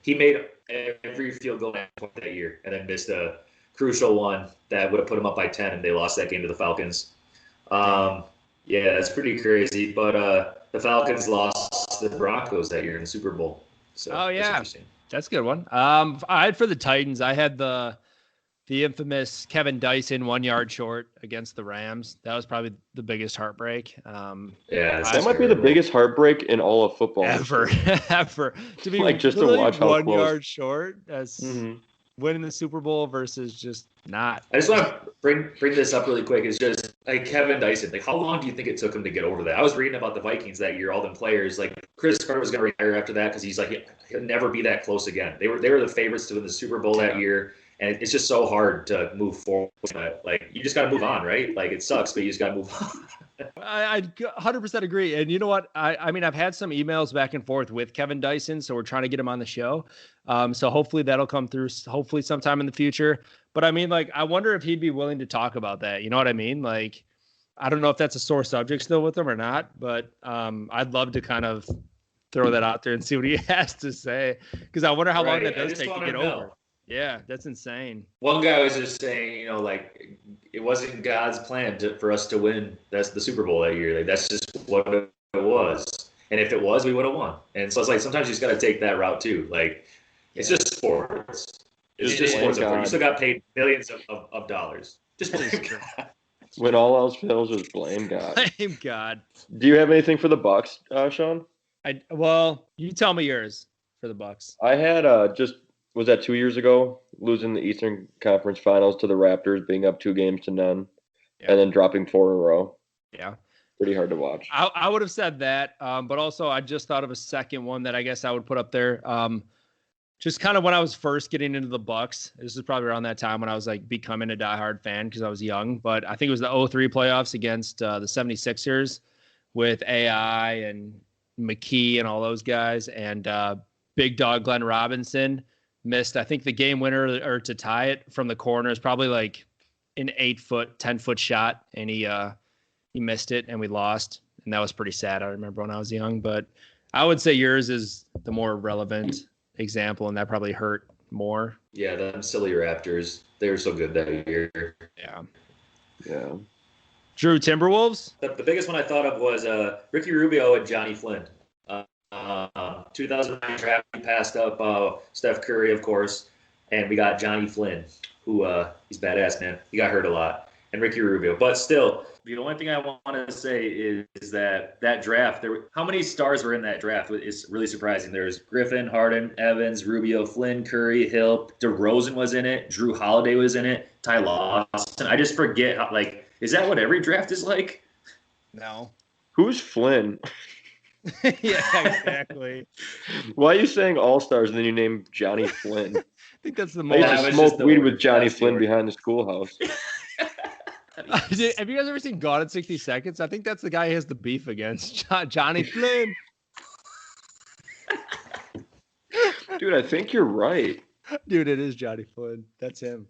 Speaker 3: he made every field goal that year, and then missed a crucial one that would have put them up by 10, and they lost that game to the Falcons. Yeah, that's pretty crazy. But the Falcons lost the Broncos that year in the Super Bowl. So
Speaker 2: that's a good one. I had for the Titans. I had the infamous Kevin Dyson 1 yard short against the Rams. That was probably the biggest heartbreak.
Speaker 4: That might be the biggest heartbreak in all of football
Speaker 2: ever. To be
Speaker 4: like just to watch how
Speaker 2: 1 yard short as winning the Super Bowl versus just not.
Speaker 3: I just want to bring this up really quick. It's just like Kevin Dyson. Like, how long do you think it took him to get over that? I was reading about the Vikings that year. All them players, like Chris Carter was going to retire after that because he's like he'll never be that close again. They were the favorites to win the Super Bowl that year. And it's just so hard to move forward. Like, you just got to move on, right? Like, it sucks, but you just got to move on.
Speaker 2: I 100% agree. And you know what? I mean, I've had some emails back and forth with Kevin Dyson, so we're trying to get him on the show. So hopefully that'll come through, hopefully sometime in the future. But I mean, like, I wonder if he'd be willing to talk about that. You know what I mean? Like, I don't know if that's a sore subject still with him or not, but I'd love to kind of throw that out there and see what he has to say. Because I wonder how long that does take to get over. Yeah, that's insane.
Speaker 3: One guy was just saying, like, it wasn't God's plan for us to win. That's the Super Bowl that year. Like, that's just what it was. And if it was, we would have won. And so it's like sometimes you just got to take that route too. Like, it's just sports. It's just sports. You still got paid millions of dollars. Just blame God.
Speaker 4: When all else fails, just blame God.
Speaker 2: Blame God.
Speaker 4: Do you have anything for the Bucks, Sean?
Speaker 2: Well, you tell me yours for the Bucks.
Speaker 4: I had was that 2 years ago, losing the Eastern Conference Finals to the Raptors, being up 2-0, and then dropping 4 in a row.
Speaker 2: Yeah.
Speaker 4: Pretty hard to watch.
Speaker 2: I would have said that, but also I just thought of a second one that I guess I would put up there. Just kind of when I was first getting into the Bucks. This is probably around that time when I was like becoming a diehard fan because I was young. But I think it was the 2003 playoffs against the 76ers with AI and McKee and all those guys. And big dog Glenn Robinson missed, I think, the game winner or to tie it from the corner. Is probably like an 8-foot, 10-foot shot, and he missed it, and we lost, and that was pretty sad. I remember when I was young, but I would say yours is the more relevant example, and that probably hurt more.
Speaker 3: Yeah, them silly Raptors. They were so good that year.
Speaker 2: Yeah.
Speaker 4: Yeah.
Speaker 2: Drew, Timberwolves?
Speaker 3: The biggest one I thought of was Ricky Rubio and Johnny Flynn. 2009 draft, we passed up Steph Curry, of course, and we got Johnny Flynn, who he's badass, man. He got hurt a lot, and Ricky Rubio. But still, the only thing I want to say is that draft, how many stars were in that draft is really surprising. There's Griffin, Harden, Evans, Rubio, Flynn, Curry, Hill, DeRozan was in it, Drew Holiday was in it, Ty Lawson. I just forget how, like, is that what every draft is like?
Speaker 2: No.
Speaker 4: Who's Flynn?
Speaker 2: Yeah, exactly.
Speaker 4: Why are you saying all-stars and then you name Johnny Flynn?
Speaker 2: I think that's the
Speaker 4: I
Speaker 2: most.
Speaker 4: used to smoke weed with Johnny Flynn behind the schoolhouse.
Speaker 2: Have you guys ever seen Gone in 60 Seconds? I think that's the guy he has the beef against, Johnny Flynn.
Speaker 4: Dude, I think you're right.
Speaker 2: Dude, it is Johnny Flynn. That's him.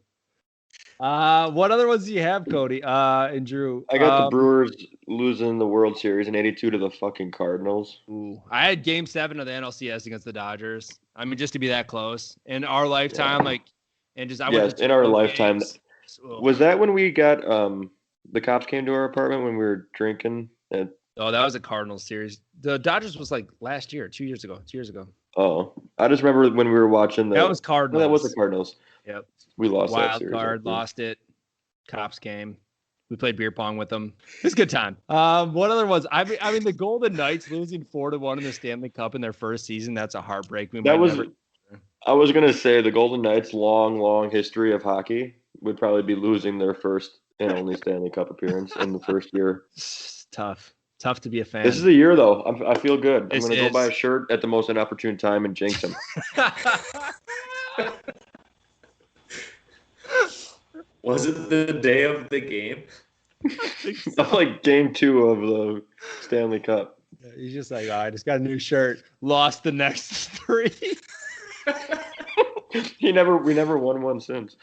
Speaker 2: What other ones do you have, Cody? And Drew?
Speaker 4: I got the Brewers losing the World Series in '82 to the fucking Cardinals.
Speaker 2: Ooh, I had Game 7 of the NLCS against the Dodgers. I mean, just to be that close in our lifetime,
Speaker 4: in our lifetime. Was that when we got the cops came to our apartment when we were drinking?
Speaker 2: Oh, that was a Cardinals series. The Dodgers was like last year, 2 years ago.
Speaker 4: Oh, I just remember when we were watching
Speaker 2: that was Cardinals.
Speaker 4: No, that was the Cardinals.
Speaker 2: Yep.
Speaker 4: We lost that
Speaker 2: Wild
Speaker 4: series.
Speaker 2: card, lost it. Cops came. We played beer pong with them. It was a good time. What other ones? I mean, the Golden Knights losing 4-1 in the Stanley Cup in their first season. That's a heartbreak. I
Speaker 4: was gonna say the Golden Knights' long history of hockey would probably be losing their first and only Stanley Cup appearance in the first year.
Speaker 2: It's tough to be a fan.
Speaker 4: This is the year, though. I feel good. I'm gonna go buy a shirt at the most inopportune time and jinx him.
Speaker 3: Was it the day of the game?
Speaker 4: Like game 2 of the Stanley Cup.
Speaker 2: He's just like, I just got a new shirt. Lost the next 3.
Speaker 4: We never won one since.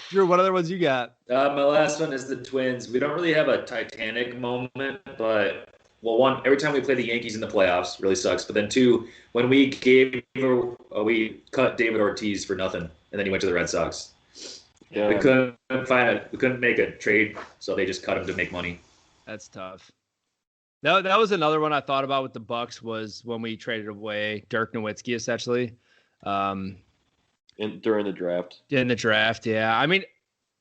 Speaker 2: Drew, what other ones you got?
Speaker 3: My last one is the Twins. We don't really have a Titanic moment, but one, every time we play the Yankees in the playoffs, really sucks. But then 2, when we cut David Ortiz for nothing, and then he went to the Red Sox.
Speaker 4: Yeah.
Speaker 3: We couldn't make a trade, so they just cut him to make money.
Speaker 2: That's tough. That was another one I thought about with the Bucks was when we traded away Dirk Nowitzki, essentially.
Speaker 4: During the draft.
Speaker 2: In the draft, yeah. I mean,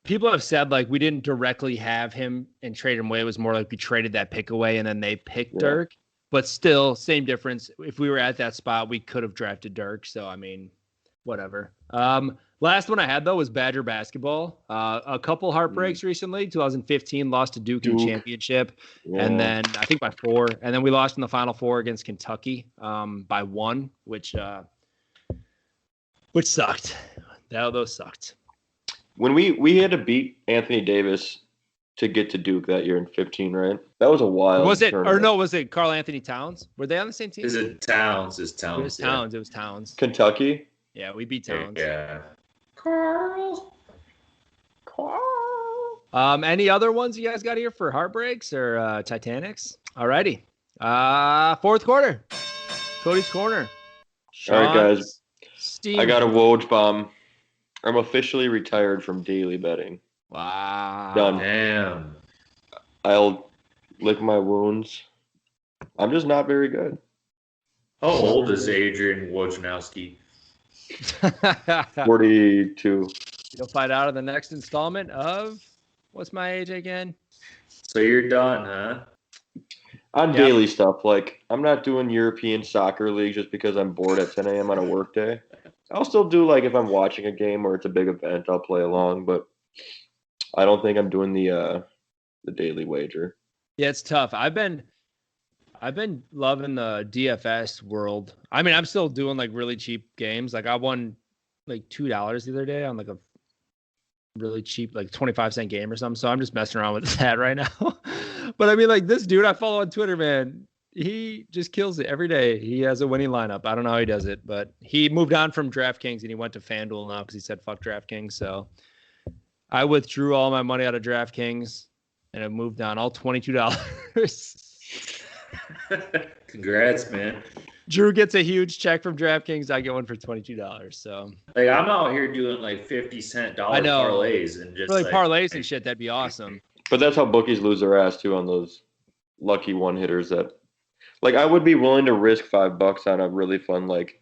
Speaker 2: people have said like we didn't directly have him and trade him away. It was more like we traded that pick away and then they picked Dirk. But still, same difference. If we were at that spot, we could have drafted Dirk. So I mean, whatever. Last one I had though was Badger basketball. A couple heartbreaks recently. 2015 lost to Duke in the championship, and then I think by 4. And then we lost in the Final Four against Kentucky by 1, which sucked. Those sucked.
Speaker 4: When we had to beat Anthony Davis to get to Duke that year in 15, right? That was a wild.
Speaker 2: Was it
Speaker 4: tournament.
Speaker 2: or no? Was it Karl Anthony Towns? Were they on the same team?
Speaker 3: Is it Towns? It
Speaker 2: was Towns. It was Towns.
Speaker 4: Kentucky.
Speaker 2: Yeah, we beat Towns.
Speaker 3: Yeah.
Speaker 4: Carl.
Speaker 2: Any other ones you guys got here for heartbreaks or Titanics? Alrighty. Fourth quarter. Cody's corner.
Speaker 4: All right, guys.
Speaker 2: Steve.
Speaker 4: I got a Woj bomb. I'm officially retired from daily betting.
Speaker 2: Wow.
Speaker 4: Done.
Speaker 3: Damn.
Speaker 4: I'll lick my wounds. I'm just not very good.
Speaker 3: How old is Adrian Wojnarowski?
Speaker 4: 42.
Speaker 2: You'll find out in the next installment of what's my age again?
Speaker 3: So you're done, huh?
Speaker 4: On daily stuff, like I'm not doing European soccer leagues just because I'm bored at 10 a.m. on a work day. I'll still do like if I'm watching a game or it's a big event, I'll play along, but I don't think I'm doing the daily wager. Yeah,
Speaker 2: it's tough. I've been loving the DFS world. I mean, I'm still doing like really cheap games. Like I won like $2 the other day on like a really cheap, like 25-cent game or something. So I'm just messing around with that right now. But I mean, like this dude I follow on Twitter, man, he just kills it every day. He has a winning lineup. I don't know how he does it, but he moved on from DraftKings and he went to FanDuel now because he said fuck DraftKings. So I withdrew all my money out of DraftKings and I moved on all $22.
Speaker 3: Congrats, man.
Speaker 2: Drew gets a huge check from DraftKings. I get one for $22. So
Speaker 3: like I'm out here doing like 50-cent parlays and just
Speaker 2: really
Speaker 3: like,
Speaker 2: parlays and shit. That'd be awesome.
Speaker 4: But that's how bookies lose their ass too on those lucky one hitters that, like, I would be willing to risk $5 on a really fun, like,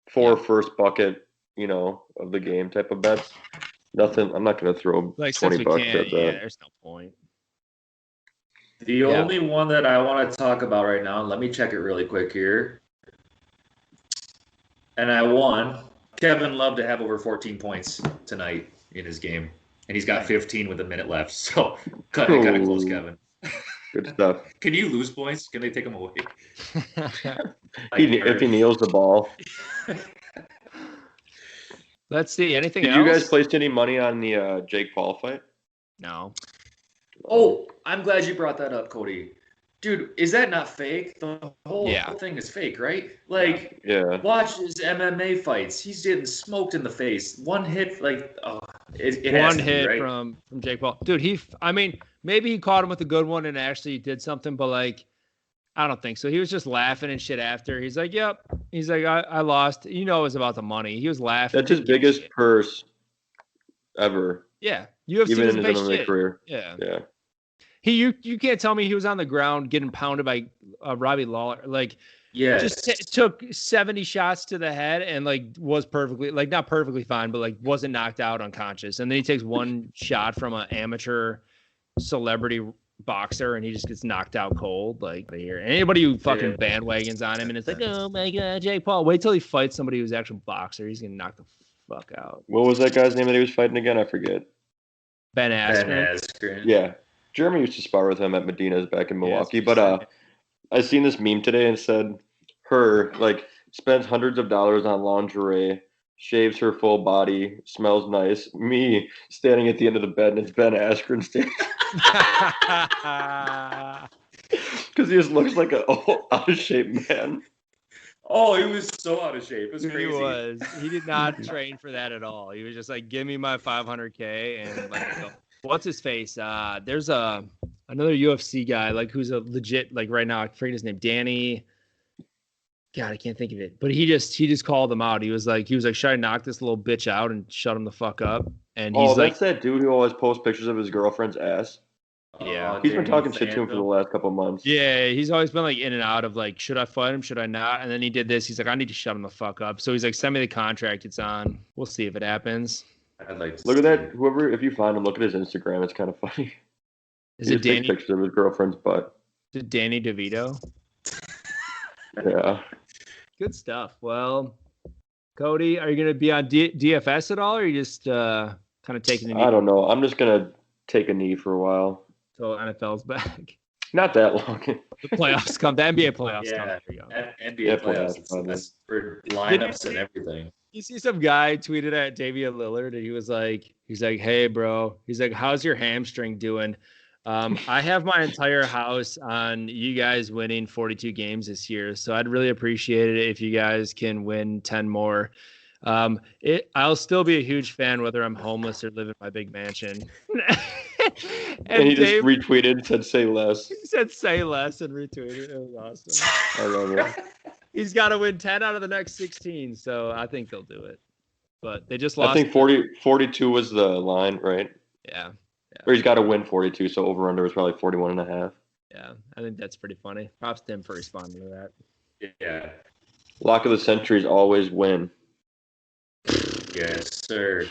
Speaker 4: first bucket, of the game type of bets. Nothing. I'm not going to throw like $20 at that.
Speaker 2: Yeah, there's no point.
Speaker 3: The only one that I want to talk about right now, let me check it really quick here. And I won. Kevin Love to have over 14 points tonight in his game. And he's got 15 with a minute left. So cut it close, Kevin.
Speaker 4: Good stuff.
Speaker 3: Can you lose points? Can they take them away?
Speaker 4: If he kneels the ball.
Speaker 2: Let's see. Anything else?
Speaker 4: Did you guys place any money on the Jake Paul fight?
Speaker 2: No.
Speaker 3: Oh, I'm glad you brought that up, Cody. Dude, is that not fake? The whole thing is fake, right? Like, watch his MMA fights. He's getting smoked in the face. One hit, like, it
Speaker 2: one hit right? from Jake Paul. Dude, maybe he caught him with a good one and actually did something, but, like, I don't think so. He was just laughing and shit after. He's like, yep. He's like, I lost. It was about the money. He was laughing.
Speaker 4: That's his biggest purse ever.
Speaker 2: Yeah. UFC
Speaker 4: even in his MMA career.
Speaker 2: Yeah.
Speaker 4: Yeah.
Speaker 2: You can't tell me he was on the ground getting pounded by Robbie Lawler. Like, just took 70 shots to the head and, like, was perfectly, like, not perfectly fine, but, like, wasn't knocked out unconscious. And then he takes one shot from an amateur celebrity boxer and he just gets knocked out cold. Like, here, anybody who fucking bandwagons on him and it's like, oh my God, Jake Paul. Wait till he fights somebody who's actual boxer. He's gonna knock the fuck out.
Speaker 4: What was that guy's name that he was fighting again? I forget.
Speaker 2: Ben Askren.
Speaker 4: Yeah. Jeremy used to spar with him at Medina's back in Milwaukee. But I seen this meme today and said spends hundreds of dollars on lingerie, shaves her full body, smells nice. Me standing at the end of the bed and it's Ben Askren standing. Because he just looks like an out of shape man.
Speaker 3: Oh, he was so out of shape. It was crazy.
Speaker 2: He was. He did not train for that at all. He was just like, give me my $500K and like go. What's his face? There's another UFC guy like who's a legit like right now. I forget his name. Danny. God, I can't think of it. But he just called him out. He was like, should I knock this little bitch out and shut him the fuck up? And he's
Speaker 4: that's that dude who always posts pictures of his girlfriend's ass.
Speaker 2: Yeah,
Speaker 4: he's been talking shit to him for the last couple of months.
Speaker 2: Yeah, he's always been like in and out of like, should I fight him? Should I not? And then he did this. He's like, I need to shut him the fuck up. So he's like, send me the contract. It's on. We'll see if it happens.
Speaker 3: I'd like to
Speaker 4: look at that. Whoever, if you find him, look at his Instagram. It's kind of funny.
Speaker 2: Is it Danny?
Speaker 4: Pictures of his girlfriend's butt.
Speaker 2: Is it Danny DeVito?
Speaker 4: Yeah.
Speaker 2: Good stuff. Well, Cody, are you going to be on DFS at all, or are you just kind of taking a knee?
Speaker 4: I don't know. I'm just going to take a knee for a while.
Speaker 2: So NFL's back.
Speaker 4: Not that long.
Speaker 2: The playoffs come. The NBA playoffs come. There you go.
Speaker 3: NBA playoffs. That's for lineups and everything.
Speaker 2: You see some guy tweeted at Damian Lillard, and he's like, hey, bro. He's like, how's your hamstring doing? I have my entire house on you guys winning 42 games this year, so I'd really appreciate it if you guys can win 10 more. I'll still be a huge fan whether I'm homeless or live in my big mansion.
Speaker 4: and he just retweeted and said, say less.
Speaker 2: He said, say less and retweeted. It was awesome.
Speaker 4: I love it.
Speaker 2: He's got to win 10 out of the next 16, so I think they'll do it. But they just lost.
Speaker 4: I think 42 was the line, right?
Speaker 2: Yeah.
Speaker 4: Or he's got to win 42, so over-under was probably 41.5.
Speaker 2: Yeah, I think that's pretty funny. Props to him for responding to that.
Speaker 3: Yeah.
Speaker 4: Lock of the centuries always win.
Speaker 3: Yes, sir.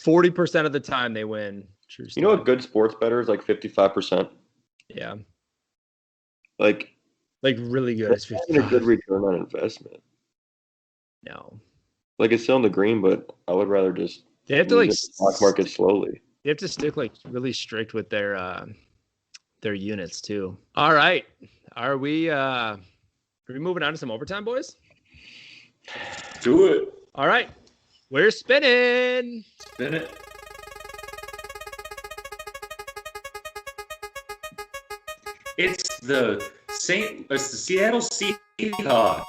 Speaker 2: 40% of the time they win. True stuff.
Speaker 4: You know a good sports bettor is like 55%?
Speaker 2: Yeah.
Speaker 4: Like
Speaker 2: really good.
Speaker 4: That's having a good return on investment.
Speaker 2: No.
Speaker 4: Like it's still in the green, but I would rather just
Speaker 2: they have to like
Speaker 4: the stock market slowly.
Speaker 2: They have to stick like really strict with their units too. All right. Are we moving on to some overtime, boys?
Speaker 3: Do it.
Speaker 2: All right. We're spinning.
Speaker 3: Spin it. It's the Seattle Seahawks.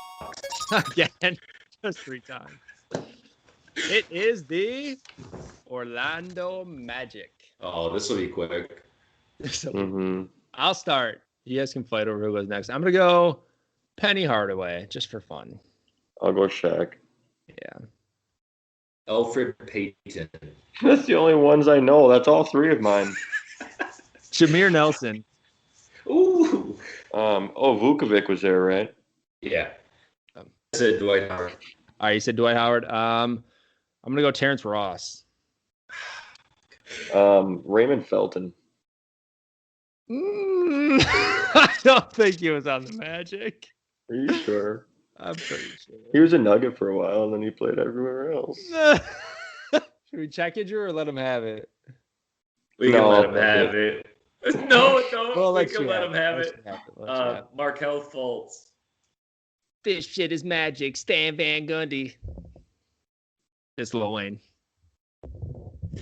Speaker 2: Again, just 3 times. It is the Orlando Magic.
Speaker 3: Oh, this will be quick.
Speaker 2: I'll start. You guys can fight over who goes next. I'm going to go Penny Hardaway, just for fun.
Speaker 4: I'll go Shaq.
Speaker 2: Yeah.
Speaker 3: Alfred Payton.
Speaker 4: That's the only ones I know. That's all 3 of mine.
Speaker 2: Jameer Nelson.
Speaker 3: Ooh.
Speaker 4: Vukovic was there, right?
Speaker 3: Yeah. I said Dwight Howard.
Speaker 2: All right, you said Dwight Howard. I'm going to go Terrence Ross.
Speaker 4: Raymond Felton.
Speaker 2: I don't think he was on the Magic.
Speaker 4: Are you sure?
Speaker 2: I'm pretty sure.
Speaker 4: He was a Nugget for a while, and then he played everywhere else.
Speaker 2: Should we check it, Drew, or let him have it?
Speaker 3: We can let him have it. No, don't.
Speaker 2: Well,
Speaker 3: we can let him have it. Markelle Fultz.
Speaker 2: This shit is magic. Stan Van Gundy. It's Lil Wayne.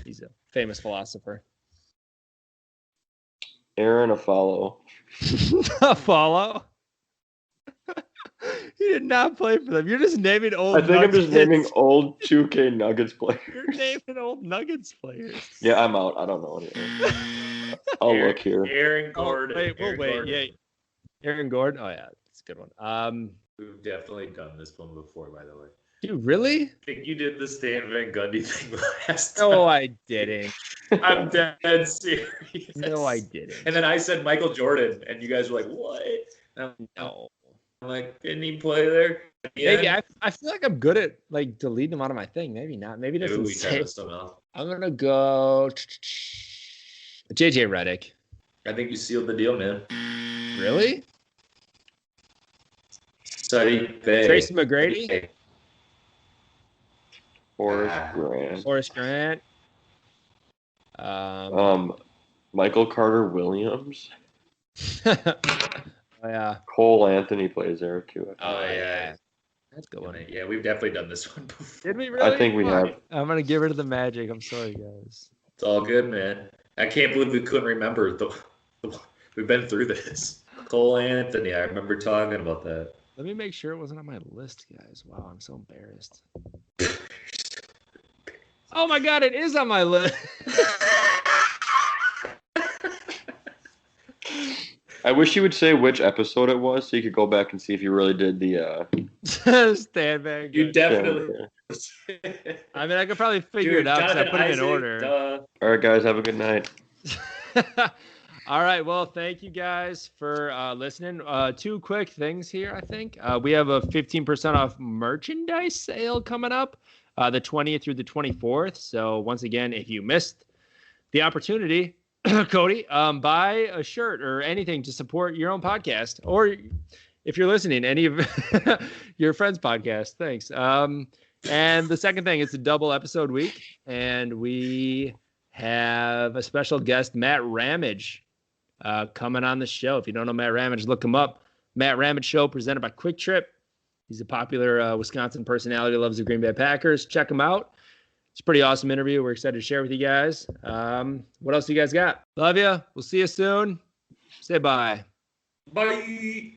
Speaker 2: He's a famous philosopher.
Speaker 4: Aaron Afalo.
Speaker 2: Afalo? He did not play for them. You're just naming old
Speaker 4: I think
Speaker 2: Nuggets.
Speaker 4: I'm just naming old 2K Nuggets players.
Speaker 2: You're naming old Nuggets players.
Speaker 4: Yeah, I'm out. I don't know anything. I'll look here.
Speaker 3: Aaron Gordon.
Speaker 2: Wait. Yeah. Aaron Gordon? Oh, yeah. That's a good one.
Speaker 3: We've definitely done this one before, by the way.
Speaker 2: Dude, really?
Speaker 3: I think you did the Stan Van Gundy thing last time.
Speaker 2: No, I didn't.
Speaker 3: I'm dead serious.
Speaker 2: No, I didn't.
Speaker 3: And then I said Michael Jordan, and you guys were like, what?
Speaker 2: No.
Speaker 3: I'm like, didn't he play there?
Speaker 2: Maybe. I feel like I'm good at like deleting them out of my thing. Maybe not. Maybe it doesn't say. I'm going to go JJ Redick.
Speaker 3: I think you sealed the deal, man.
Speaker 2: Really? Tracy McGrady? Horace Grant.
Speaker 4: Michael Carter Williams.
Speaker 2: Oh, yeah.
Speaker 4: Cole Anthony plays there too.
Speaker 3: Oh yeah.
Speaker 2: That's a good one.
Speaker 3: Yeah, we've definitely done this one before.
Speaker 2: Did we really?
Speaker 4: I think we have.
Speaker 2: I'm gonna get rid of the Magic. I'm sorry, guys.
Speaker 3: It's all good, man. I can't believe we couldn't remember we've been through this. Cole Anthony, I remember talking about that.
Speaker 2: Let me make sure it wasn't on my list, guys. Wow, I'm so embarrassed. Oh my God, it is on my list.
Speaker 4: I wish you would say which episode it was so you could go back and see if you really did the
Speaker 2: Stan Van Gundy.
Speaker 3: You definitely.
Speaker 2: I mean, I could probably figure it out because I put it in order.
Speaker 4: All right, guys, have a good night.
Speaker 2: All right, well, thank you guys for listening. 2 quick things here, I think. We have a 15% off merchandise sale coming up the 20th through the 24th. So once again, if you missed the opportunity, Cody, buy a shirt or anything to support your own podcast, or if you're listening, any of your friends' podcast. Thanks. And the second thing, it's a double episode week, and we have a special guest, Matt Ramage, coming on the show. If you don't know Matt Ramage, look him up. Matt Ramage Show, presented by Quick Trip. He's a popular Wisconsin personality, loves the Green Bay Packers. Check him out. It's a pretty awesome interview. We're excited to share with you guys. What else do you guys got? Love you. We'll see you soon. Say bye.
Speaker 3: Bye.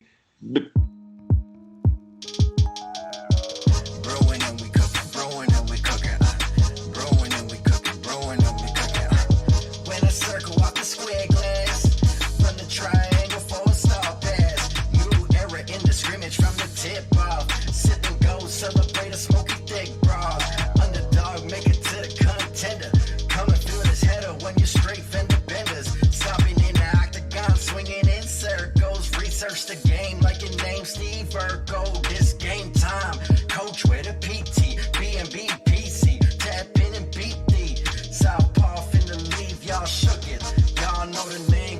Speaker 6: Celebrate a smoky thick broad. Underdog, make it to the contender. Coming through this header when you're straight fender benders. Stopping in the octagon, swinging in circles. Research the game like your name's Steve Urkel. This game time. Coach with a PT, B&B PC. Tap in and beat the Southpaw finna leave. Y'all shook it. Y'all know the name.